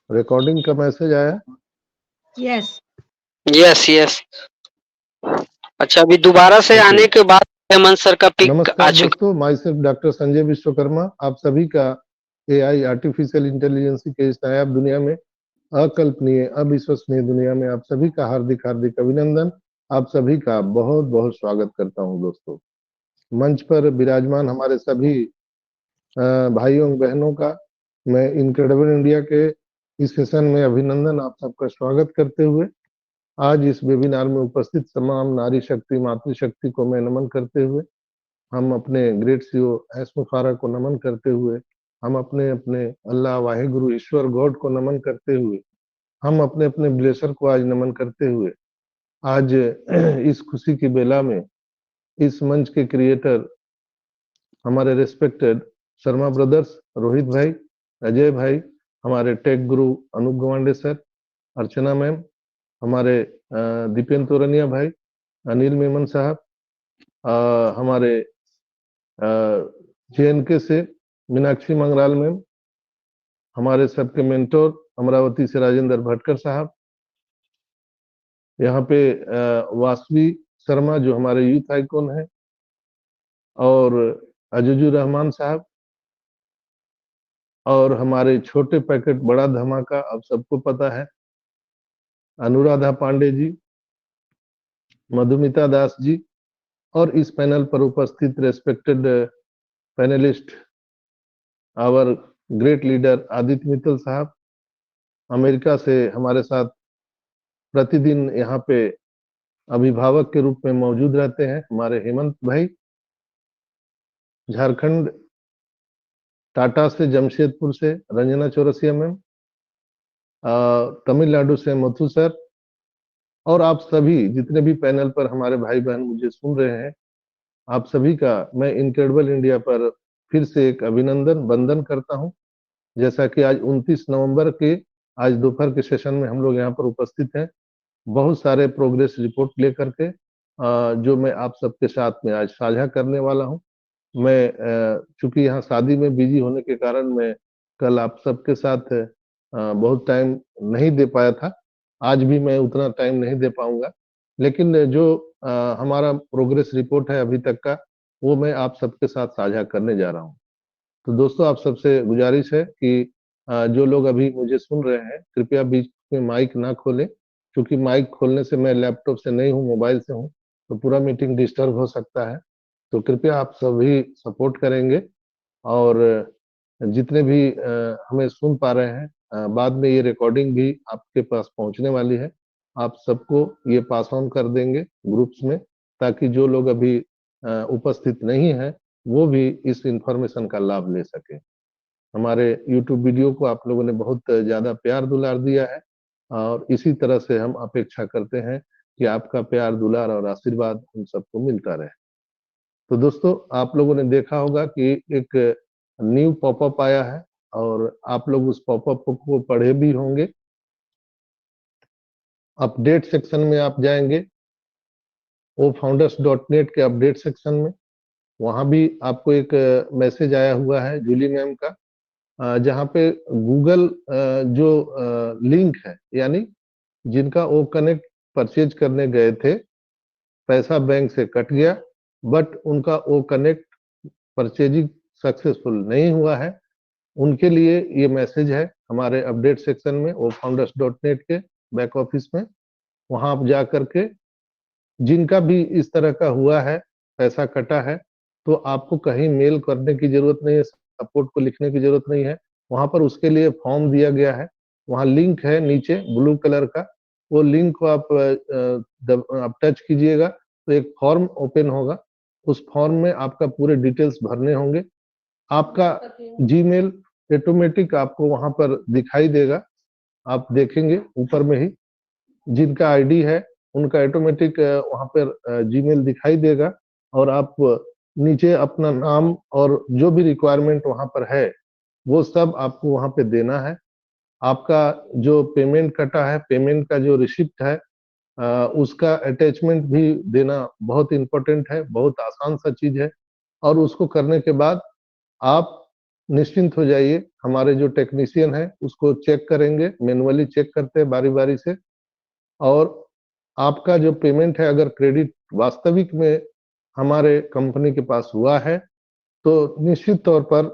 Recording का message आया? Yes yes yes. अच्छा, अभी दोबारा से आने के बाद हेमंत सर का पिक आ नमस्कार चुका। दोस्तों, my self doctor Sanjay Vishwakarma आप सभी का एआई आर्टिफिशियल इंटेलिजेंस के इस नायाब दुनिया में, अकल्पनीय अविश्वसनीय दुनिया में आप सभी का हार्दिक हार्दिक अभिनंदन। आप सभी का बहुत बहुत स्वागत करता हूं दोस्तों। मंच पर विराजमान हमारे सभी भाइयों बहनों का मैं इनक्रेडिबल इंडिया के इस सेशन में अभिनंदन, आप सबका स्वागत करते हुए आज इस वेबिनार में उपस्थित तमाम नारी शक्ति मातृशक्ति को मैं नमन करते हुए, हम अपने ग्रेट सीओ एस मुफारा को नमन करते हुए, हम अपने अपने अल्लाह वाहिगुरु ईश्वर गॉड को नमन करते हुए, हम अपने अपने ब्लेसर को आज नमन करते हुए, आज इस खुशी की बेला में इस मंच के क्रिएटर हमारे रिस्पेक्टेड शर्मा ब्रदर्स, रोहित भाई, अजय भाई, हमारे टेक गुरु अनूप गवांडे सर, अर्चना मैम, हमारे दीपेंद्र तोरनिया भाई, अनिल मेमन साहब, हमारे JNK से मीनाक्षी मंगराल मैम, हमारे सबके मेंटोर अमरावती से राजेंद्र भटकर साहब, यहाँ पे वासवी शर्मा जो हमारे यूथ आइकॉन है, और अजजुर रहमान साहब, और हमारे छोटे पैकेट बड़ा धमाका आप सबको पता है अनुराधा पांडे जी, मधुमिता दास जी, और इस पैनल पर उपस्थित respected panelist our great leader Aditya Mittal साहब, अमेरिका से हमारे साथ प्रतिदिन यहाँ पे अभिभावक के रूप में मौजूद रहते हैं हमारे हेमंत भाई, झारखंड टाटा से जमशेदपुर से रंजना चौरसिया मैम, तमिलनाडु से मथु सर, और आप सभी जितने भी पैनल पर हमारे भाई बहन मुझे सुन रहे हैं, आप सभी का मैं इनक्रेडिबल इंडिया पर फिर से एक अभिनंदन वंदन करता हूं। जैसा कि आज 29 नवंबर के आज दोपहर के सेशन में हम लोग यहाँ पर उपस्थित हैं, बहुत सारे प्रोग्रेस रिपोर्ट लेकर के जो मैं आप सबके साथ में आज साझा करने वाला हूं। मैं चूंकि यहाँ शादी में बिजी होने के कारण मैं कल आप सबके साथ बहुत टाइम नहीं दे पाया था, आज भी मैं उतना टाइम नहीं दे पाऊंगा, लेकिन जो हमारा प्रोग्रेस रिपोर्ट है अभी तक का, वो मैं आप सबके साथ साझा करने जा रहा हूँ। तो दोस्तों आप सबसे गुजारिश है कि जो लोग अभी मुझे सुन रहे हैं कृपया बीच में माइक ना खोलें, क्योंकि माइक खोलने से मैं लैपटॉप से नहीं हूँ, मोबाइल से हूँ, तो पूरा मीटिंग डिस्टर्ब हो सकता है। तो कृपया आप सभी सपोर्ट करेंगे, और जितने भी हमें सुन पा रहे हैं, बाद में ये रिकॉर्डिंग भी आपके पास पहुंचने वाली है, आप सबको ये पास ऑन कर देंगे ग्रुप्स में, ताकि जो लोग अभी उपस्थित नहीं है वो भी इस इंफॉर्मेशन का लाभ ले सके। हमारे यूट्यूब वीडियो को आप लोगों ने बहुत ज्यादा प्यार दुलार दिया है, और इसी तरह से हम अपेक्षा करते हैं कि आपका प्यार दुलार और आशीर्वाद हम सबको मिलता रहे। तो दोस्तों आप लोगों ने देखा होगा कि एक न्यू पॉपअप आया है, और आप लोग उस पॉपअप को पढ़े भी होंगे। अपडेट सेक्शन में आप जाएंगे, वो founders.net के अपडेट सेक्शन में, वहां भी आपको एक मैसेज आया हुआ है जूली मैम का, जहाँ पे गूगल जो लिंक है, यानी जिनका वो कनेक्ट परचेज करने गए थे, पैसा बैंक से कट गया, बट उनका वो कनेक्ट परचेजिंग सक्सेसफुल नहीं हुआ है, उनके लिए ये मैसेज है हमारे अपडेट सेक्शन में, वो founders.net के बैक ऑफिस में, वहां आप जा करके जिनका भी इस तरह का हुआ है, पैसा कटा है, तो आपको कहीं मेल करने की जरूरत नहीं है, सपोर्ट को लिखने की जरूरत नहीं है, वहां पर उसके लिए फॉर्म दिया गया है, वहां लिंक है नीचे ब्लू कलर का, वो लिंक को आप टच कीजिएगा तो एक फॉर्म ओपन होगा, उस फॉर्म में आपका पूरे डिटेल्स भरने होंगे, आपका जीमेल ऑटोमेटिक आपको वहां पर दिखाई देगा, आप देखेंगे ऊपर में ही जिनका आईडी है उनका ऑटोमेटिक वहां पर जीमेल दिखाई देगा, और आप नीचे अपना नाम और जो भी रिक्वायरमेंट वहां पर है वो सब आपको वहां पे देना है, आपका जो पेमेंट कटा है, पेमेंट का जो रिसिप्ट है, उसका अटैचमेंट भी देना बहुत इंपॉर्टेंट है, बहुत आसान सा चीज है। और उसको करने के बाद आप निश्चिंत हो जाइए, हमारे जो टेक्नीशियन है उसको चेक करेंगे, मैनुअली चेक करते हैं बारी बारी से। और आपका जो पेमेंट है, अगर क्रेडिट वास्तविक में हमारे कंपनी के पास हुआ है, तो निश्चित तौर पर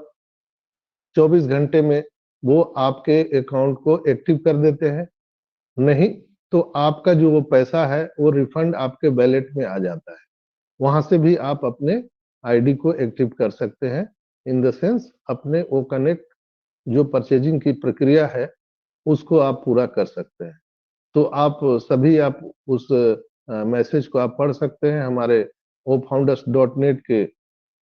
24 घंटे में वो आपके अकाउंट को एक्टिव कर देते हैं। नहीं तो आपका जो वो पैसा है वो रिफंड आपके वैलेट में आ जाता है। वहां से भी आप अपने आईडी को एक्टिव कर सकते हैं। इन द सेंस अपने वो कनेक्ट जो परचेजिंग की प्रक्रिया है उसको आप पूरा कर सकते हैं। तो आप सभी आप उस मैसेज को आप पढ़ सकते हैं हमारे ofounders.net के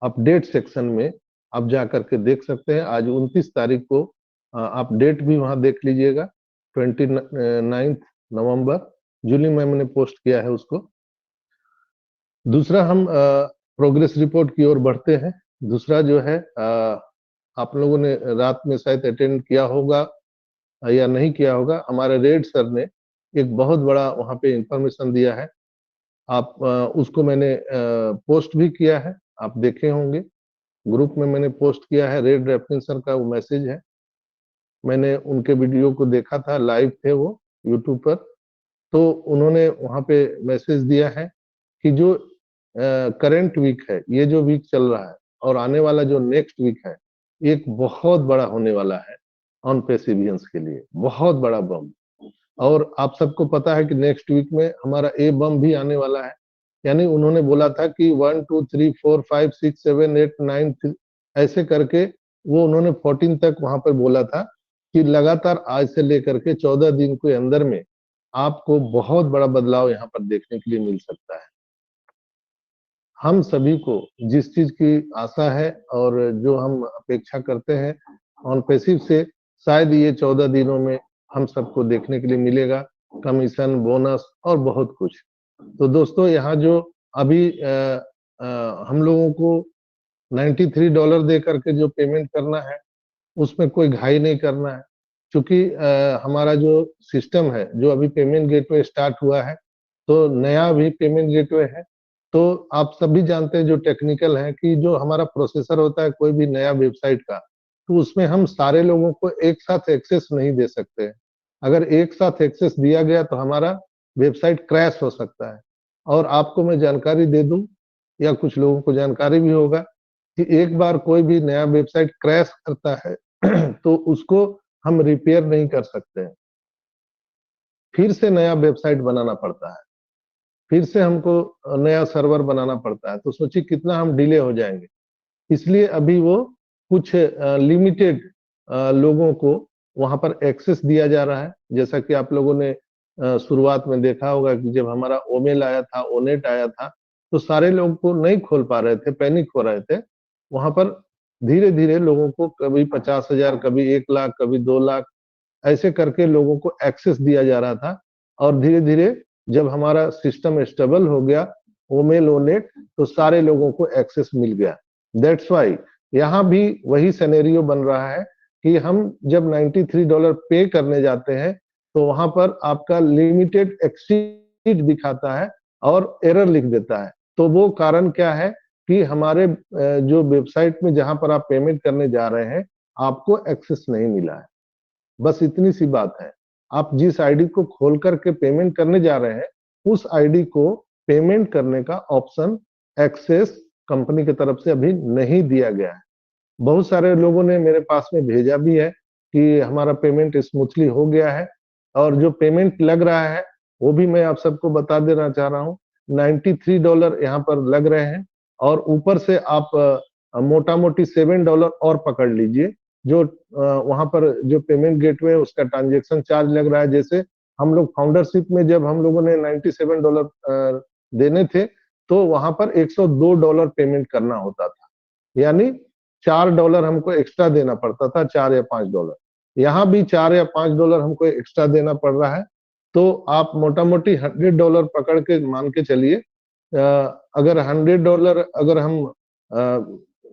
अपडेट सेक्शन में। आप जा करके देख सकते हैं। आज 29 तारीख को आप डेट भी वहां देख लीजिएगा, 29 नवंबर। जूली मैम ने पोस्ट किया है उसको। दूसरा हम प्रोग्रेस रिपोर्ट की ओर बढ़ते हैं। दूसरा जो है, आप लोगों ने रात में शायद अटेंड किया होगा या नहीं किया होगा, हमारे रेड सर ने एक बहुत बड़ा वहां पे इंफॉर्मेशन दिया है। आप उसको मैंने पोस्ट भी किया है, आप देखे होंगे। ग्रुप में मैंने पोस्ट किया है, रेड रेफरेंस सर का वो मैसेज है। मैंने उनके वीडियो को देखा था, लाइव थे वो यूट्यूब पर। तो उन्होंने वहां पे मैसेज दिया है कि जो करंट वीक है, ये जो वीक चल रहा है और आने वाला जो नेक्स्ट वीक है, एक बहुत बड़ा होने वाला है ऑन पेसिवियंस के लिए, बहुत बड़ा बम। और आप सबको पता है कि नेक्स्ट वीक में हमारा ए बम भी आने वाला है। यानी उन्होंने बोला था कि 1 2 3 4 5 6 7 8 9 ऐसे करके, वो उन्होंने 14 तक वहां पर बोला था कि लगातार आज से लेकर के 14 दिन के अंदर में आपको बहुत बड़ा बदलाव यहाँ पर देखने के लिए मिल सकता है। हम सभी को जिस चीज की आशा है और जो हम अपेक्षा करते हैं ऑन पैसिव से, शायद ये 14 दिनों में हम सबको देखने के लिए मिलेगा। कमीशन, बोनस और बहुत कुछ। तो दोस्तों, यहाँ जो अभी हम लोगों को $93 दे करके जो पेमेंट करना है, उसमें कोई घाई नहीं करना है। क्योंकि हमारा जो सिस्टम है, जो अभी पेमेंट गेटवे स्टार्ट हुआ है, तो नया भी पेमेंट गेटवे है। तो आप सभी जानते हैं जो टेक्निकल है कि जो हमारा प्रोसेसर होता है कोई भी नया वेबसाइट का, तो उसमें हम सारे लोगों को एक साथ एक्सेस नहीं दे सकते। अगर एक साथ एक्सेस दिया गया तो हमारा वेबसाइट क्रैश हो सकता है। और आपको मैं जानकारी दे दूं, या कुछ लोगों को जानकारी भी होगा, कि एक बार कोई भी नया वेबसाइट क्रैश करता है तो उसको हम रिपेयर नहीं कर सकते हैं। फिर से नया वेबसाइट बनाना पड़ता है, फिर से हमको नया सर्वर बनाना पड़ता है। तो सोचिए कितना हम डिले हो जाएंगे। इसलिए अभी वो कुछ लिमिटेड लोगों को वहां पर एक्सेस दिया जा रहा है। जैसा कि आप लोगों ने शुरुआत में देखा होगा कि जब हमारा ओमेल आया था, ओनेट आया था, तो सारे लोग को नहीं खोल पा रहे थे, पैनिक हो रहे थे। वहां पर धीरे धीरे लोगों को कभी 50,000, कभी 1 लाख, कभी 2 लाख, ऐसे करके लोगों को एक्सेस दिया जा रहा था। और धीरे धीरे जब हमारा सिस्टम स्टेबल हो गया, ओमेल, ओनेट, तो सारे लोगों को एक्सेस मिल गया। दैट्स वाई यहाँ भी वही सिनेरियो बन रहा है कि हम जब $93 पे करने जाते हैं, तो वहां पर आपका लिमिटेड एक्सीड दिखाता है और एरर लिख देता है। तो वो कारण क्या है कि हमारे जो वेबसाइट में जहां पर आप पेमेंट करने जा रहे हैं, आपको एक्सेस नहीं मिला है। बस इतनी सी बात है। आप जिस आईडी को खोल करके पेमेंट करने जा रहे हैं, उस आईडी को पेमेंट करने का ऑप्शन, एक्सेस कंपनी की तरफ से अभी नहीं दिया गया है। बहुत सारे लोगों ने मेरे पास में भेजा भी है कि हमारा पेमेंट स्मूथली हो गया है। और जो पेमेंट लग रहा है वो भी मैं आप सबको बता देना चाह रहा हूँ। $93 यहाँ पर लग रहे हैं। और ऊपर से आप मोटा मोटी $7 और पकड़ लीजिए, जो वहां पर जो पेमेंट गेटवे है उसका ट्रांजेक्शन चार्ज लग रहा है। जैसे हम लोग फाउंडरशिप में जब हम लोगों ने $97 देने थे, तो वहां पर $102 पेमेंट करना होता था। यानी $4 हमको एक्स्ट्रा देना पड़ता था, 4 या $5। यहाँ भी $4 या $5 हमको एक्स्ट्रा देना पड़ रहा है। तो आप मोटा मोटी $100 पकड़ के मान के चलिए। अगर $100 अगर हम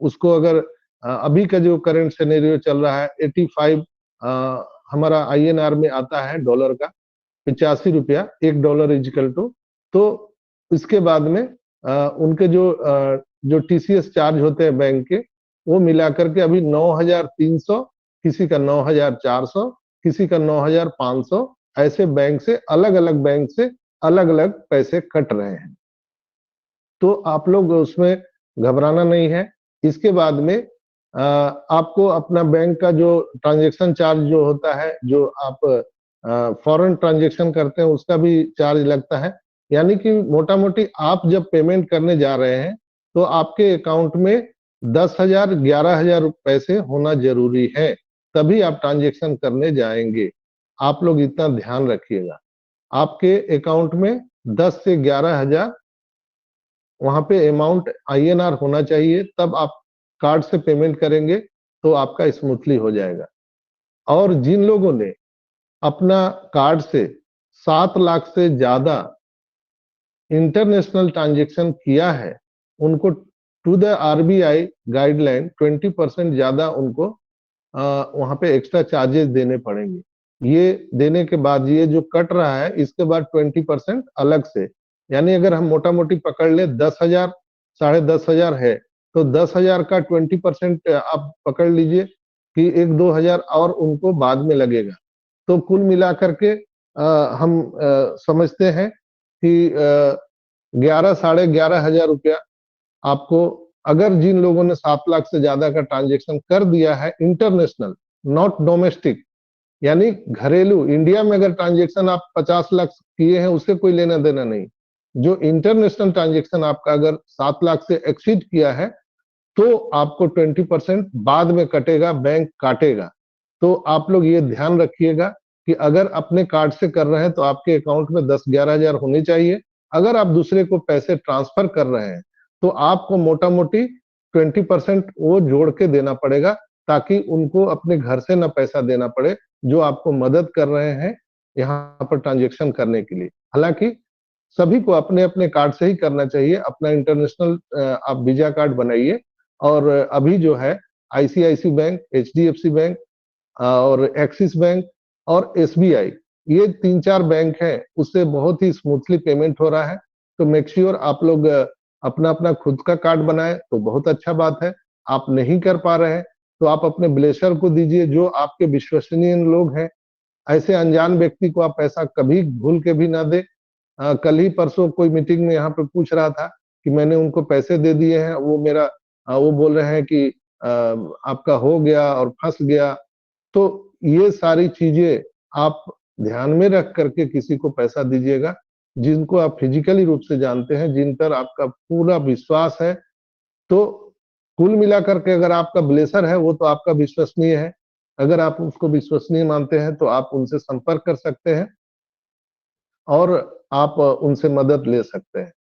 उसको अगर अभी का जो करंट सिनेरियो चल रहा है, 85 हमारा INR में आता है डॉलर का 85 रुपया, $1 इजिकल टू। तो इसके बाद में उनके जो TCS चार्ज होते हैं बैंक के, वो मिलाकर के अभी 9,300, किसी का 9,400, किसी का 9,500, ऐसे बैंक से, अलग अलग बैंक से अलग अलग पैसे कट रहे हैं। तो आप लोग उसमें घबराना नहीं है। इसके बाद में आपको अपना बैंक का जो ट्रांजैक्शन चार्ज जो होता है, जो आप फॉरेन ट्रांजैक्शन करते हैं, उसका भी चार्ज लगता है। यानी कि मोटा मोटी आप जब पेमेंट करने जा रहे हैं तो आपके अकाउंट में 10,000 11,000 पैसे होना जरूरी है, तभी आप ट्रांजैक्शन करने जाएंगे। आप लोग इतना ध्यान रखिएगा, आपके अकाउंट में 10 से 11,000 वहां पे अमाउंट INR होना चाहिए, तब आप कार्ड से पेमेंट करेंगे तो आपका स्मूथली हो जाएगा। और जिन लोगों ने अपना कार्ड से 7 लाख से ज्यादा इंटरनेशनल ट्रांजैक्शन किया है, उनको टू द RBI गाइडलाइन 20% ज्यादा उनको वहां पे एक्स्ट्रा चार्जेस देने पड़ेंगे। ये देने के बाद ये जो कट रहा है, इसके बाद 20% अलग से, यानी अगर हम मोटा मोटी पकड़ ले 10,000, 10,500 है, तो 10,000 का 20% आप पकड़ लीजिए कि 1-2 हजार और उनको बाद में लगेगा। तो कुल मिलाकर के हम समझते हैं कि 11 11,500 रुपया आपको, अगर जिन लोगों ने 7 लाख से ज्यादा का ट्रांजैक्शन कर दिया है इंटरनेशनल, नॉट डोमेस्टिक, यानी घरेलू, इंडिया में अगर ट्रांजैक्शन आप 50 लाख किए हैं, उससे कोई लेना देना नहीं। जो इंटरनेशनल ट्रांजैक्शन आपका अगर 7 लाख से एक्सीड किया है, तो आपको 20% बाद में कटेगा, बैंक काटेगा। तो आप लोग ये ध्यान रखिएगा कि अगर अपने कार्ड से कर रहे हैं तो आपके अकाउंट में 10-11 हजार होने चाहिए। अगर आप दूसरे को पैसे ट्रांसफर कर रहे हैं तो आपको मोटा मोटी 20% वो जोड़ के देना पड़ेगा, ताकि उनको अपने घर से ना पैसा देना पड़े, जो आपको मदद कर रहे हैं यहाँ पर ट्रांजेक्शन करने के लिए। हालांकि सभी को अपने अपने कार्ड से ही करना चाहिए। अपना इंटरनेशनल आप वीजा कार्ड बनाइए, और अभी जो है ICICI बैंक, HDFC बैंक और एक्सिस बैंक और SBI, ये 3-4 बैंक हैं, उससे बहुत ही स्मूथली पेमेंट हो रहा है। तो मेक श्योर आप लोग अपना अपना खुद का कार्ड बनाए तो बहुत अच्छा बात है। आप नहीं कर पा रहे हैं तो आप अपने ब्लेशर को दीजिए, जो आपके विश्वसनीय लोग हैं। ऐसे अनजान व्यक्ति को आप पैसा कभी भूल के भी ना दे। कल ही परसों कोई मीटिंग में यहाँ पे पूछ रहा था कि मैंने उनको पैसे दे दिए हैं, वो मेरा वो बोल रहे हैं कि आपका हो गया और फंस गया। तो ये सारी चीजें आप ध्यान में रख करके किसी को पैसा दीजिएगा जिनको आप फिजिकली रूप से जानते हैं, जिन पर आपका पूरा विश्वास है। तो कुल मिलाकर के अगर आपका ब्लेसर है, वो तो आपका विश्वसनीय है। अगर आप उसको विश्वसनीय मानते हैं तो आप उनसे संपर्क कर सकते हैं और आप उनसे मदद ले सकते हैं।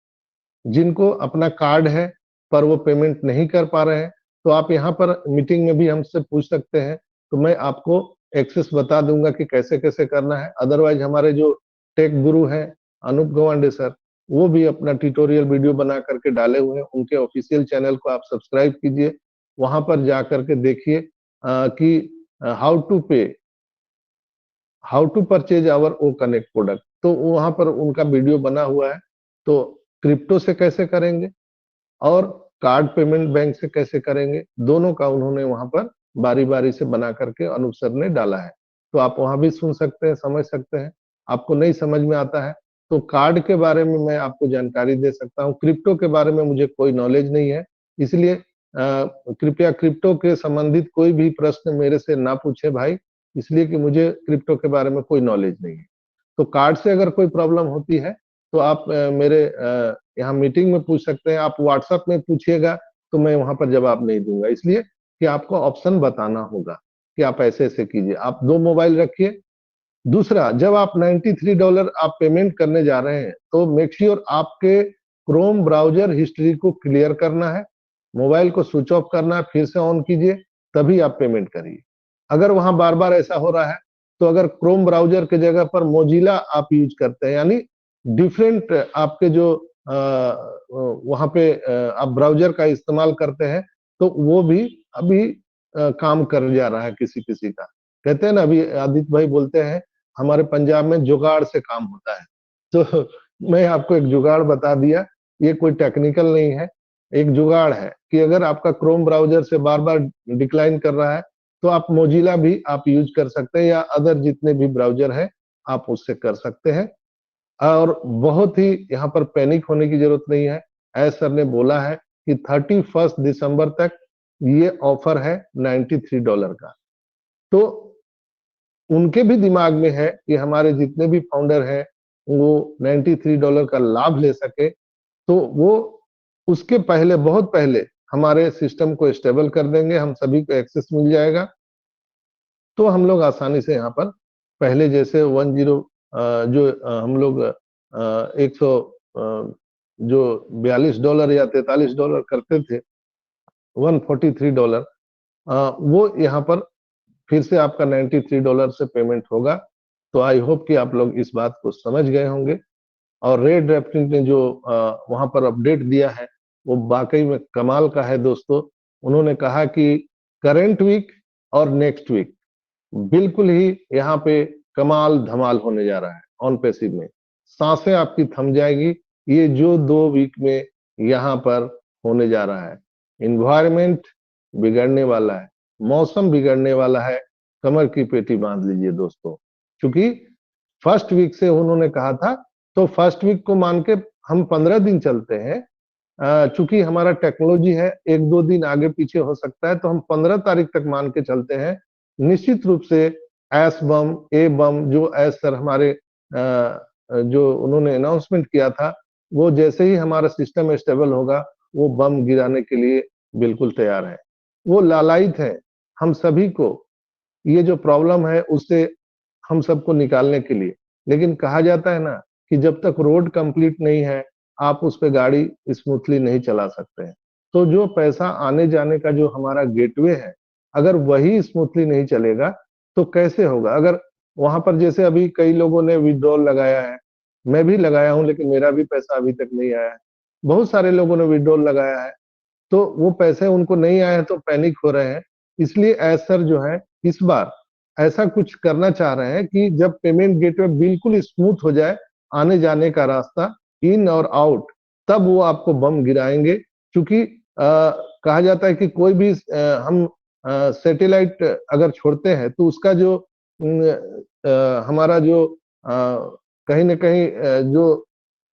जिनको अपना कार्ड है पर वो पेमेंट नहीं कर पा रहे हैं, तो आप यहाँ पर मीटिंग में भी हमसे पूछ सकते हैं, तो मैं आपको एक्सेस बता दूंगा कि कैसे कैसे करना है। अदरवाइज हमारे जो टेक गुरु हैं अनूप गवांडे सर, वो भी अपना ट्यूटोरियल वीडियो बना करके डाले हुए हैं। उनके ऑफिशियल चैनल को आप सब्सक्राइब कीजिए, वहां पर जा करके देखिए कि how to purchase our O connect product, तो वहां पर उनका वीडियो बना हुआ है। तो क्रिप्टो से कैसे करेंगे और कार्ड पेमेंट बैंक से कैसे करेंगे, दोनों का उन्होंने वहां पर बारी बारी से बना करके अनूप सर ने डाला है। तो आप वहां भी सुन सकते हैं, समझ सकते हैं। आपको नहीं समझ में आता है तो कार्ड के बारे में मैं आपको जानकारी दे सकता हूँ। क्रिप्टो के बारे में मुझे कोई नॉलेज नहीं है, इसलिए कृपया क्रिप्टो के संबंधित कोई भी प्रश्न मेरे से ना पूछे भाई, इसलिए कि मुझे क्रिप्टो के बारे में कोई नॉलेज नहीं है। तो कार्ड से अगर कोई प्रॉब्लम होती है तो आप मेरे यहाँ मीटिंग में पूछ सकते हैं। आप व्हाट्सएप में पूछिएगा तो मैं वहां पर जवाब नहीं दूंगा, इसलिए कि आपको ऑप्शन बताना होगा कि आप ऐसे ऐसे कीजिए। आप 2 मोबाइल रखिए। दूसरा, जब आप $93 आप पेमेंट करने जा रहे हैं तो मेक श्योर आपके क्रोम ब्राउजर हिस्ट्री को क्लियर करना है, मोबाइल को स्विच ऑफ करना है, फिर से ऑन कीजिए, तभी आप पेमेंट करिए। अगर वहां बार बार ऐसा हो रहा है तो अगर क्रोम ब्राउजर के जगह पर मोजिला आप यूज करते हैं, यानी डिफरेंट आपके जो वहां पे आप ब्राउजर का इस्तेमाल करते हैं, तो वो भी अभी काम कर जा रहा है किसी किसी का। कहते हैं ना, अभी आदित्य भाई बोलते हैं हमारे पंजाब में जुगाड़ से काम होता है, तो मैं आपको एक जुगाड़ बता दिया। ये कोई टेक्निकल नहीं है, एक जुगाड़ है कि अगर आपका क्रोम ब्राउजर से बार बार डिक्लाइन कर रहा है तो आप मोजिला भी आप यूज कर सकते हैं, या अदर जितने भी ब्राउजर है आप उससे कर सकते हैं। और बहुत ही यहाँ पर पैनिक होने की जरूरत नहीं है। एस सर ने बोला है कि 31 दिसंबर तक ये ऑफर है $93 का। तो उनके भी दिमाग में है कि हमारे जितने भी फाउंडर हैं वो $93 का लाभ ले सके, तो वो उसके पहले, बहुत पहले हमारे सिस्टम को स्टेबल कर देंगे, हम सभी को एक्सेस मिल जाएगा। तो हम लोग आसानी से यहाँ पर पहले जैसे 10 जो हम लोग 100 जो $42 या $43 करते थे, $143, वो यहाँ पर फिर से आपका $93 से पेमेंट होगा। तो आई होप कि आप लोग इस बात को समझ गए होंगे। और रेड ड्रैफ्टिंग ने जो वहां पर अपडेट दिया है वो वाकई में कमाल का है दोस्तों। उन्होंने कहा कि करंट वीक और नेक्स्ट वीक बिल्कुल ही यहाँ पे कमाल धमाल होने जा रहा है। ऑन पैसिव में सांसें आपकी थम जाएगी, ये जो 2 वीक में यहाँ पर होने जा रहा है। इन्वायरमेंट बिगड़ने वाला है, मौसम बिगड़ने वाला है, कमर की पेटी बांध लीजिए दोस्तों। क्योंकि फर्स्ट वीक से उन्होंने कहा था, तो फर्स्ट वीक को मान के हम 15 दिन चलते हैं। चूंकि हमारा टेक्नोलॉजी है, 1-2 दिन आगे पीछे हो सकता है, तो हम 15 तारीख तक मान के चलते हैं। निश्चित रूप से एस बम, ए बम, जो एस सर हमारे जो उन्होंने अनाउंसमेंट किया था, वो जैसे ही हमारा सिस्टम स्टेबल होगा वो बम गिराने के लिए बिल्कुल तैयार है। वो लालायित है हम सभी को, ये जो प्रॉब्लम है उससे हम सबको निकालने के लिए। लेकिन कहा जाता है ना कि जब तक रोड कंप्लीट नहीं है आप उस पे गाड़ी स्मूथली नहीं चला सकते हैं। तो जो पैसा आने जाने का जो हमारा गेटवे है, अगर वही स्मूथली नहीं चलेगा तो कैसे होगा। अगर वहां पर जैसे अभी कई लोगों ने विड्रॉल लगाया है, मैं भी लगाया हूं लेकिन मेरा भी पैसा अभी तक नहीं आया है, बहुत सारे लोगों ने विड्रॉल लगाया है, तो वो पैसे उनको नहीं आए हैं तो पैनिक हो रहे हैं। इसलिए एसर जो है इस बार ऐसा कुछ करना चाह रहे हैं कि जब पेमेंट गेटवे बिल्कुल स्मूथ हो जाए, आने जाने का रास्ता इन और आउट, तब वो आपको बम गिराएंगे। क्योंकि कहा जाता है कि कोई भी हम सैटेलाइट अगर छोड़ते हैं तो उसका जो हमारा जो कहीं ना कहीं जो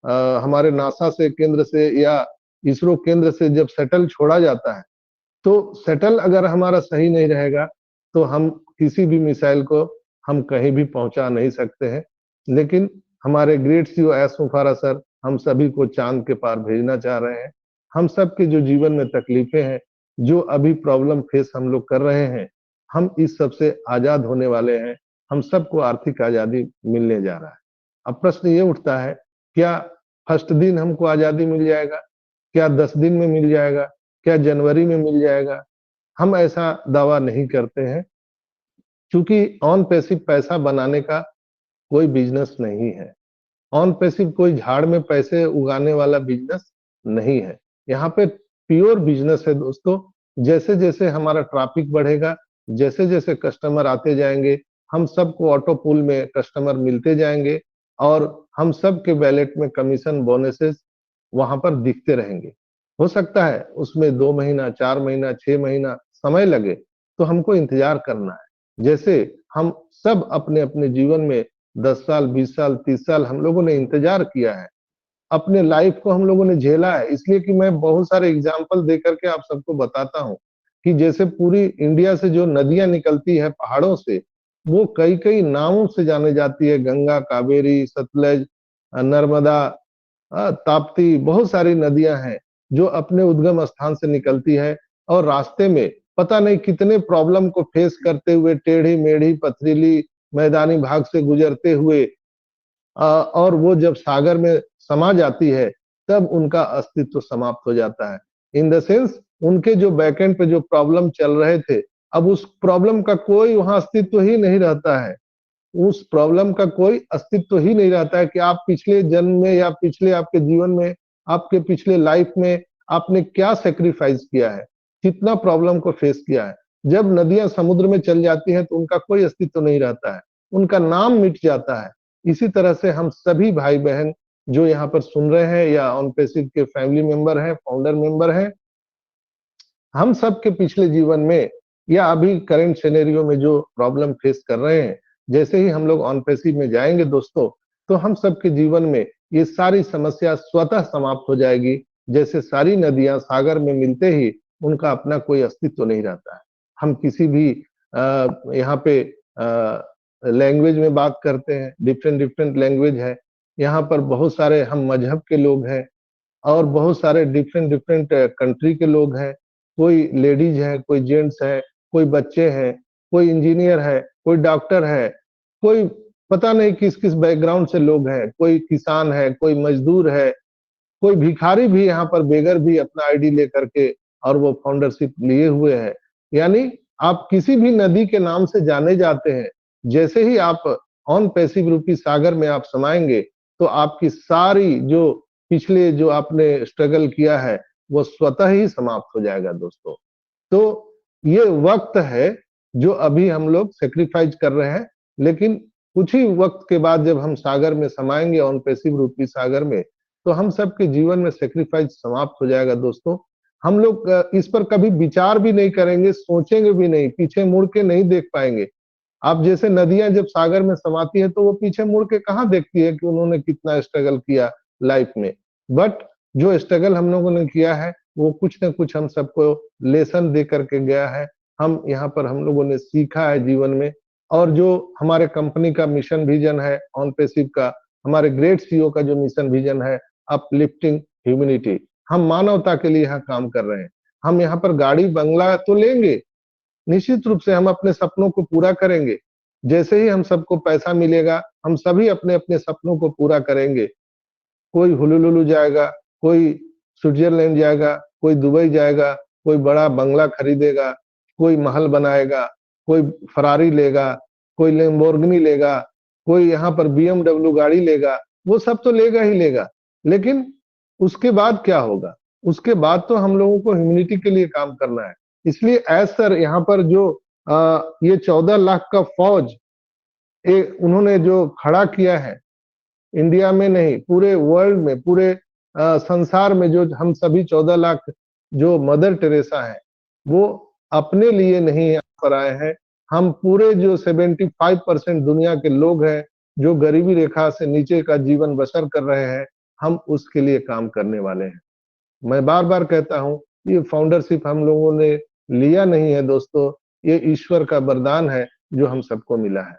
हमारे नासा से केंद्र से या इसरो केंद्र से जब शटल छोड़ा जाता है, तो शटल अगर हमारा सही नहीं रहेगा तो हम किसी भी मिसाइल को हम कहीं भी पहुंचा नहीं सकते हैं। लेकिन हमारे ग्रेट सीईओ एस मुफारा सर हम सभी को चांद के पार भेजना चाह रहे हैं। हम सब के जो जीवन में तकलीफें हैं, जो अभी प्रॉब्लम फेस हम लोग कर रहे हैं, हम इस सब से आजाद होने वाले हैं। हम सबको आर्थिक आजादी मिलने जा रहा है। अब प्रश्न ये उठता है, क्या फर्स्ट दिन हमको आजादी मिल जाएगा, क्या 10 दिन में मिल जाएगा, क्या जनवरी में मिल जाएगा? हम ऐसा दावा नहीं करते हैं, क्योंकि ऑन पैसिव पैसा बनाने का कोई बिजनेस नहीं है। ऑन पैसिव कोई झाड़ में पैसे उगाने वाला बिजनेस नहीं है। यहाँ पे प्योर बिजनेस है दोस्तों। जैसे जैसे हमारा ट्रैफिक बढ़ेगा, जैसे जैसे कस्टमर आते जाएंगे, हम सबको ऑटो पूल में कस्टमर मिलते जाएंगे और हम सब के वैलेट में कमीशन बोनसेस वहां पर दिखते रहेंगे। हो सकता है उसमें 2 महीना, 4 महीना, 6 महीना समय लगे, तो हमको इंतजार करना है। जैसे हम सब अपने अपने जीवन में 10 साल, 20 साल, 30 साल हम लोगों ने इंतजार किया है, अपने लाइफ को हम लोगों ने झेला है। इसलिए कि मैं बहुत सारे एग्जाम्पल दे करके आप सबको बताता हूँ कि जैसे पूरी इंडिया से जो नदियां निकलती है पहाड़ों से, वो कई कई नामों से जाने जाती है। गंगा, कावेरी, सतलज, नर्मदा, ताप्ती, बहुत सारी नदियां हैं जो अपने उद्गम स्थान से निकलती है और रास्ते में पता नहीं कितने प्रॉब्लम को फेस करते हुए, टेढ़ी मेढ़ी पथरीली मैदानी भाग से गुजरते हुए और वो जब सागर में समा जाती है, तब उनका अस्तित्व समाप्त हो जाता है। इन द सेंस उनके जो बैकएंड पे जो प्रॉब्लम चल रहे थे, अब उस प्रॉब्लम का कोई वहां अस्तित्व ही नहीं रहता है। उस प्रॉब्लम का कोई अस्तित्व ही नहीं रहता है कि आप पिछले जन्म में या पिछले आपके जीवन में, आपके पिछले लाइफ में आपने क्या सेक्रीफाइस किया है, कितना प्रॉब्लम को फेस किया है। जब नदियां समुद्र में चल जाती हैं तो उनका कोई अस्तित्व नहीं रहता है, उनका नाम मिट जाता है। इसी तरह से हम सभी भाई बहन जो यहाँ पर सुन रहे हैं या ऑन पैसिव के फैमिली मेंबर हैं, फाउंडर मेंबर हैं, हम सब के पिछले जीवन में या अभी करंट सिनेरियो में जो प्रॉब्लम फेस कर रहे हैं, जैसे ही हम लोग ऑन पैसिव में जाएंगे दोस्तों, तो हम सबके जीवन में ये सारी समस्या स्वतः समाप्त हो जाएगी। जैसे सारी नदियां सागर में मिलते ही उनका अपना कोई अस्तित्व नहीं रहता है। हम किसी भी यहाँ पे लैंग्वेज में बात करते हैं, डिफरेंट डिफरेंट लैंग्वेज है। यहाँ पर बहुत सारे हम मजहब के लोग हैं और बहुत सारे डिफरेंट डिफरेंट कंट्री के लोग हैं। कोई लेडीज है, कोई जेंट्स है, कोई बच्चे हैं, कोई इंजीनियर है, कोई डॉक्टर है, कोई पता नहीं किस किस बैकग्राउंड से लोग हैं, कोई किसान है, कोई मजदूर है, कोई भिखारी भी यहाँ पर बेगर भी अपना आईडी लेकर के और वो फाउंडरशिप लिए हुए है। यानी आप किसी भी नदी के नाम से जाने जाते हैं, जैसे ही आप ऑन पैसिव रूपी सागर में आप समाएंगे तो आपकी सारी जो पिछले जो आपने स्ट्रगल किया है वो स्वतः ही समाप्त हो जाएगा दोस्तों। तो ये वक्त है जो अभी हम लोग सेक्रीफाइस कर रहे हैं, लेकिन कुछ ही वक्त के बाद जब हम सागर में समाएंगे ऑन पैसिव रूपी सागर में, तो हम सबके जीवन में सेक्रीफाइस समाप्त हो जाएगा दोस्तों। हम लोग इस पर कभी विचार भी नहीं करेंगे, सोचेंगे भी नहीं, पीछे मुड़ के नहीं देख पाएंगे। आप जैसे नदियां जब सागर में समाती है तो वो पीछे मुड़ के कहाँ देखती है कि उन्होंने कितना स्ट्रगल किया लाइफ में। बट जो स्ट्रगल हम लोगों ने किया है वो कुछ न कुछ हम सबको लेसन दे करके गया है। हम यहाँ पर हम लोगों ने सीखा है जीवन में। और जो हमारे कंपनी का मिशन विजन है ऑन पैसिव का, हमारे ग्रेट सीईओ का जो मिशन विजन है अपलिफ्टिंग ह्यूमैनिटी, हम मानवता के लिए यहाँ काम कर रहे हैं। हम यहाँ पर गाड़ी बंगला तो लेंगे, निश्चित रूप से हम अपने सपनों को पूरा करेंगे। जैसे ही हम सबको पैसा मिलेगा हम सभी अपने अपने सपनों को पूरा करेंगे। कोई हुलुलुलु जाएगा, कोई स्विट्जरलैंड जाएगा, कोई दुबई जाएगा, कोई बड़ा बंगला खरीदेगा, कोई महल बनाएगा, कोई फरारी लेगा, कोई लैम्बोर्गिनी लेगा, कोई यहाँ पर बीएमडब्ल्यू गाड़ी लेगा। वो सब तो लेगा ही लेगा, लेकिन उसके बाद क्या होगा? उसके बाद तो हम लोगों को ह्यूमैनिटी के लिए काम करना है। इसलिए एज सर यहाँ पर जो ये 14 लाख का फौज उन्होंने जो खड़ा किया है, इंडिया में नहीं पूरे वर्ल्ड में, पूरे संसार में, जो हम सभी 14 लाख जो मदर टेरेसा है वो अपने लिए नहीं यहाँ पर आए हैं। हम पूरे जो 75% दुनिया के लोग हैं जो गरीबी रेखा से नीचे का जीवन बसर कर रहे हैं, हम उसके लिए काम करने वाले हैं। मैं बार बार कहता हूँ ये फाउंडरशिप हम लोगों ने लिया नहीं है दोस्तों, ये ईश्वर का वरदान है जो हम सबको मिला है।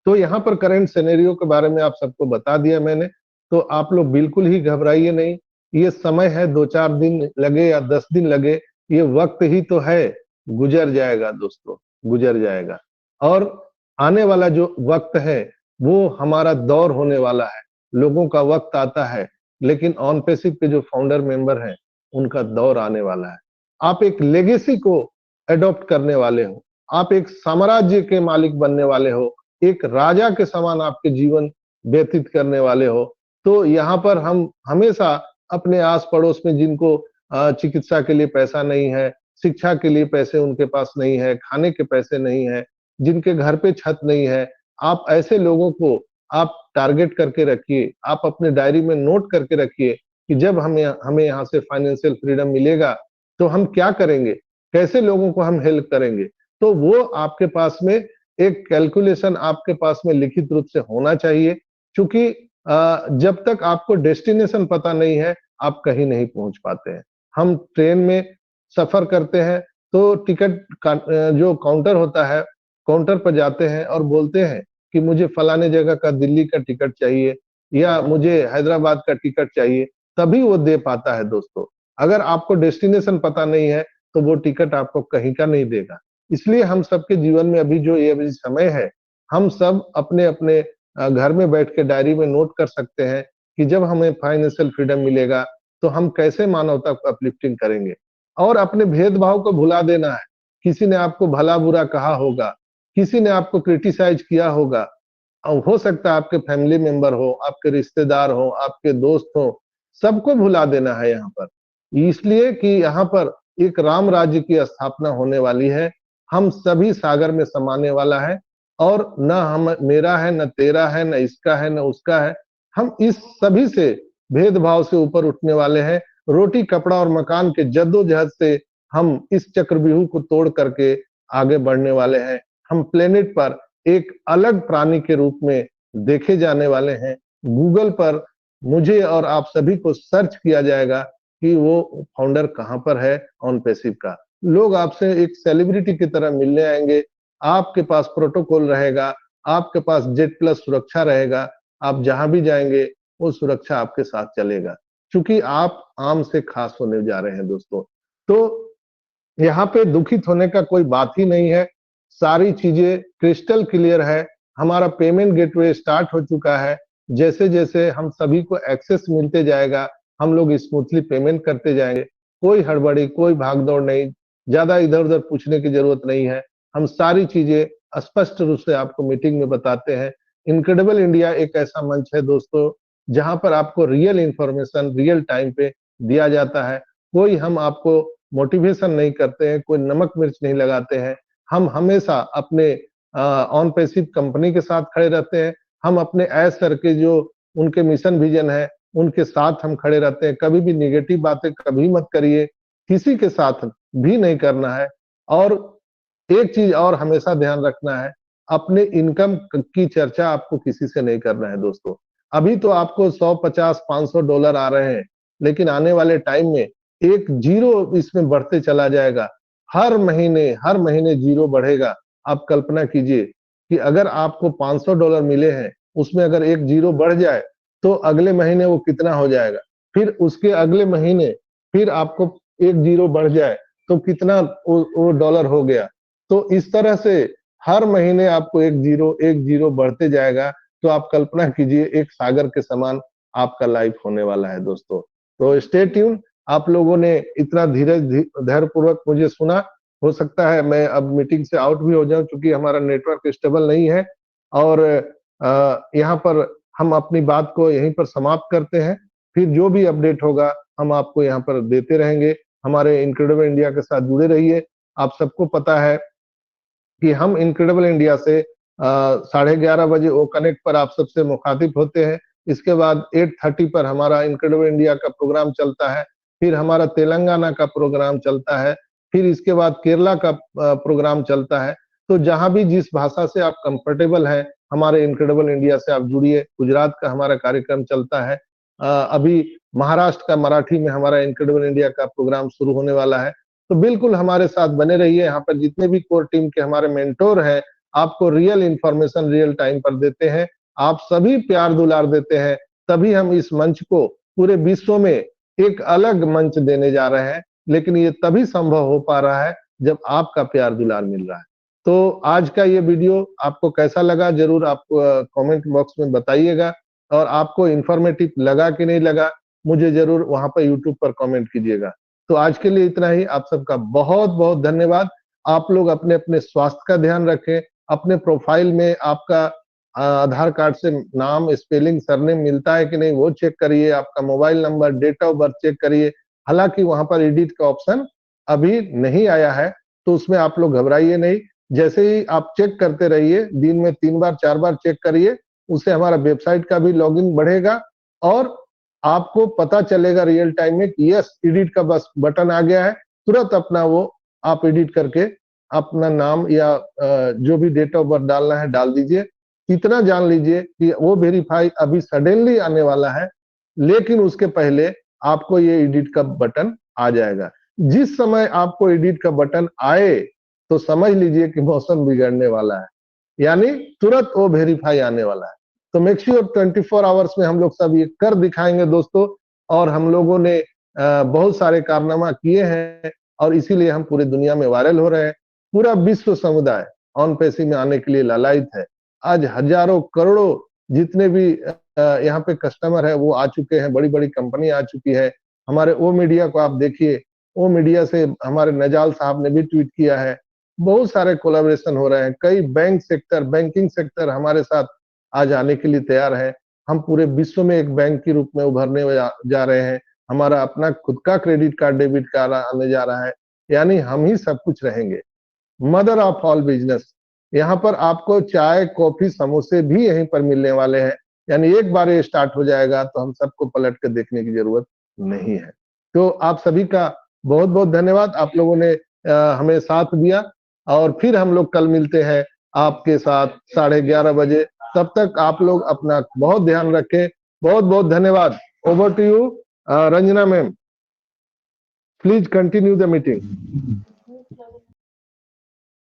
तो यहाँ पर करंट सिनेरियो के बारे में आप सबको बता दिया मैंने, तो आप लोग बिल्कुल ही घबराइए नहीं। ये समय है, 2-4 दिन लगे या 10 दिन लगे, ये वक्त ही तो है, गुजर जाएगा दोस्तों, गुजर जाएगा। और आने वाला जो वक्त है वो हमारा दौर होने वाला है। लोगों का वक्त आता है, लेकिन ऑन पैसिव के जो फाउंडर मेंबर हैं उनका दौर आने वाला है। आप एक लेगेसी को अडॉप्ट करने वाले हो, आप एक साम्राज्य के मालिक बनने वाले हो, एक राजा के समान आपके जीवन व्यतीत करने वाले हो। तो यहाँ पर हम हमेशा अपने आस पड़ोस में जिनको चिकित्सा के लिए पैसा नहीं है, शिक्षा के लिए पैसे उनके पास नहीं है, खाने के पैसे नहीं है, जिनके घर पे छत नहीं है, आप ऐसे लोगों को आप टारगेट करके रखिए, आप अपने डायरी में नोट करके रखिए कि जब हमें यहाँ से फाइनेंशियल फ्रीडम मिलेगा तो हम क्या करेंगे, कैसे लोगों को हम हेल्प करेंगे। तो वो आपके पास में एक कैलकुलेशन आपके पास में लिखित रूप से होना चाहिए, क्योंकि जब तक आपको डेस्टिनेशन पता नहीं है आप कहीं नहीं पहुंच पाते हैं। हम ट्रेन में सफर करते हैं तो टिकट का जो काउंटर होता है, काउंटर पर जाते हैं और बोलते हैं कि मुझे फलाने जगह का दिल्ली का टिकट चाहिए या मुझे हैदराबाद का टिकट चाहिए, तभी वो दे पाता है दोस्तों। अगर आपको डेस्टिनेशन पता नहीं है तो वो टिकट आपको कहीं का नहीं देगा। इसलिए हम सबके जीवन में अभी जो ये समय है, हम सब अपने अपने घर में बैठ के डायरी में नोट कर सकते हैं कि जब हमें फाइनेंशियल फ्रीडम मिलेगा तो हम कैसे मानवता को अपलिफ्टिंग करेंगे। और अपने भेदभाव को भुला देना है। किसी ने आपको भला बुरा कहा होगा, किसी ने आपको क्रिटिसाइज किया होगा, हो सकता है आपके फैमिली मेंबर हो, आपके रिश्तेदार हो, आपके दोस्त हो, सबको भुला देना है यहाँ पर। इसलिए कि यहाँ पर एक राम राज्य की स्थापना होने वाली है। हम सभी सागर में समाने वाला है और न हम मेरा है, न तेरा है, न इसका है, न उसका है। हम इस सभी से भेदभाव से ऊपर उठने वाले हैं। रोटी कपड़ा और मकान के जद्दोजहद से हम इस चक्रव्यूह को तोड़ करके आगे बढ़ने वाले हैं। हम प्लेनेट पर एक अलग प्राणी के रूप में देखे जाने वाले हैं। गूगल पर मुझे और आप सभी को सर्च किया जाएगा कि वो फाउंडर कहाँ पर है ऑन पैसिव का। लोग आपसे एक सेलिब्रिटी की तरह मिलने आएंगे। आपके पास प्रोटोकॉल रहेगा, आपके पास जेट प्लस सुरक्षा रहेगा। आप जहां भी जाएंगे वो सुरक्षा आपके साथ चलेगा, क्योंकि आप आम से खास होने जा रहे हैं दोस्तों। तो यहाँ पे दुखित होने का कोई बात ही नहीं है। सारी चीजें क्रिस्टल क्लियर है। हमारा पेमेंट गेटवे स्टार्ट हो चुका है। जैसे जैसे हम सभी को एक्सेस मिलते जाएगा, हम लोग स्मूथली पेमेंट करते जाएंगे। कोई हड़बड़ी, कोई भागदौड़ नहीं, ज्यादा इधर उधर पूछने की जरूरत नहीं है। हम सारी चीजें स्पष्ट रूप से आपको मीटिंग में बताते हैं। इनक्रेडिबल इंडिया एक ऐसा मंच है दोस्तों, जहां पर आपको रियल इंफॉर्मेशन रियल टाइम पे दिया जाता है। कोई हम आपको मोटिवेशन नहीं करते हैं, कोई नमक मिर्च नहीं लगाते हैं। हम हमेशा अपने ऑन पैसिव कंपनी के साथ खड़े रहते हैं। हम अपने एज सर के जो उनके मिशन विजन है उनके साथ हम खड़े रहते हैं। कभी भी निगेटिव बातें कभी मत करिए, किसी के साथ भी नहीं करना है। और एक चीज और हमेशा ध्यान रखना है, अपने इनकम की चर्चा आपको किसी से नहीं करना है दोस्तों। अभी तो आपको 100, 50, 500 डॉलर आ रहे हैं, लेकिन आने वाले टाइम में एक जीरो इसमें बढ़ते चला जाएगा। हर महीने जीरो बढ़ेगा। आप कल्पना कीजिए कि अगर आपको 500 डॉलर मिले हैं, उसमें अगर एक जीरो बढ़ जाए तो अगले महीने वो कितना हो जाएगा। फिर उसके अगले महीने फिर आपको एक जीरो बढ़ जाए तो कितना वो डॉलर हो गया। तो इस तरह से हर महीने आपको एक जीरो बढ़ते जाएगा। तो आप कल्पना कीजिए एक सागर के समान आपका लाइफ होने वाला है दोस्तों। तो स्टे ट्यून। आप लोगों ने इतना धैर्य पूर्वक मुझे सुना। हो सकता है मैं अब मीटिंग से आउट भी हो जाऊं, क्योंकि हमारा नेटवर्क स्टेबल नहीं है। और यहाँ पर हम अपनी बात को यहीं पर समाप्त करते हैं। फिर जो भी अपडेट होगा हम आपको यहाँ पर देते रहेंगे। हमारे इनक्रेडिबल इंडिया के साथ जुड़े रहिए। आप सबको पता है कि हम इनक्रेडिबल इंडिया से 11:30 बजे ओ कनेक्ट पर आप सबसे मुखातिब होते हैं। इसके बाद 8:30 पर हमारा इनक्रेडिबल इंडिया का प्रोग्राम चलता है। फिर हमारा तेलंगाना का प्रोग्राम चलता है। फिर इसके बाद केरला का प्रोग्राम चलता है। तो जहां भी जिस भाषा से आप कंफर्टेबल हैं, हमारे इनक्रेडिबल इंडिया से आप जुड़िए। गुजरात का हमारा कार्यक्रम चलता है। अभी महाराष्ट्र का मराठी में हमारा इनक्रेडिबल इंडिया का प्रोग्राम शुरू होने वाला है। तो बिल्कुल हमारे साथ बने रहिए। यहाँ पर जितने भी कोर टीम के हमारे मेंटोर हैं, आपको रियल इंफॉर्मेशन रियल टाइम पर देते हैं। आप सभी प्यार दुलार देते हैं, तभी हम इस मंच को पूरे विश्व में एक अलग मंच देने जा रहे हैं। लेकिन ये तभी संभव हो पा रहा है जब आपका प्यार दुलार मिल रहा है। तो आज का ये वीडियो आपको कैसा लगा, जरूर आप कमेंट बॉक्स में बताइएगा। और आपको इंफॉर्मेटिव लगा कि नहीं लगा, मुझे जरूर वहां पर यूट्यूब पर कमेंट कीजिएगा। तो आज के लिए इतना ही। आप सबका बहुत बहुत धन्यवाद। आप लोग अपने अपने स्वास्थ्य का ध्यान रखें। अपने प्रोफाइल में आपका आधार कार्ड से नाम, स्पेलिंग, सरनेम मिलता है कि नहीं वो चेक करिए। आपका mobile number, date of birth check करिए। हालांकि वहां पर एडिट का ऑप्शन अभी नहीं आया है, तो उसमें आप लोग घबराइए नहीं। जैसे ही आप चेक करते रहिए, दिन में 3 बार 4 बार चेक करिए, उससे हमारा वेबसाइट का भी लॉगिन बढ़ेगा और आपको पता चलेगा रियल टाइम में कि यस एडिट का बस बटन आ गया है। तुरंत अपना वो आप एडिट करके अपना नाम या जो भी डेट ऑफ बर्थ डालना है डाल दीजिए। इतना जान लीजिए कि वो वेरीफाई अभी सडनली आने वाला है, लेकिन उसके पहले आपको ये एडिट का बटन आ जाएगा। जिस समय आपको एडिट का बटन आए तो समझ लीजिए कि मौसम बिगड़ने वाला है, यानी तुरंत वो वेरीफाई आने वाला है। तो मेक श्योर 24 आवर्स में हम लोग सब ये कर दिखाएंगे दोस्तों। और हम लोगों ने बहुत सारे कारनामा किए हैं और इसीलिए हम पूरी दुनिया में वायरल हो रहे हैं। पूरा विश्व समुदाय ऑन पैसिव में आने के लिए लालायित है। आज हजारों करोड़ों जितने भी यहाँ पे कस्टमर है वो आ चुके हैं। बड़ी बड़ी कंपनी आ चुकी है। हमारे ओ मीडिया को आप देखिए, ओ मीडिया से हमारे नजाल साहब ने भी ट्वीट किया है। बहुत सारे कोलैबोरेशन हो रहे हैं। कई बैंकिंग सेक्टर हमारे साथ आज आने के लिए तैयार है। हम पूरे विश्व में एक बैंक के रूप में उभरने जा रहे हैं। हमारा अपना खुद का क्रेडिट कार्ड, डेबिट कार्ड आने जा रहा है। यानी हम ही सब कुछ रहेंगे। मदर ऑफ ऑल बिजनेस, यहाँ पर आपको चाय कॉफी समोसे भी यहीं पर मिलने वाले हैं। यानी एक बार ये स्टार्ट हो जाएगा तो हम सबको पलट कर देखने की जरूरत नहीं है। तो आप सभी का बहुत बहुत धन्यवाद, आप लोगों ने हमें साथ दिया। और फिर हम लोग कल मिलते हैं आपके साथ 11:30 बजे। तब तक आप लोग अपना बहुत ध्यान रखें। बहुत बहुत धन्यवाद। Over to you Ranjana ma'am, please continue the meeting.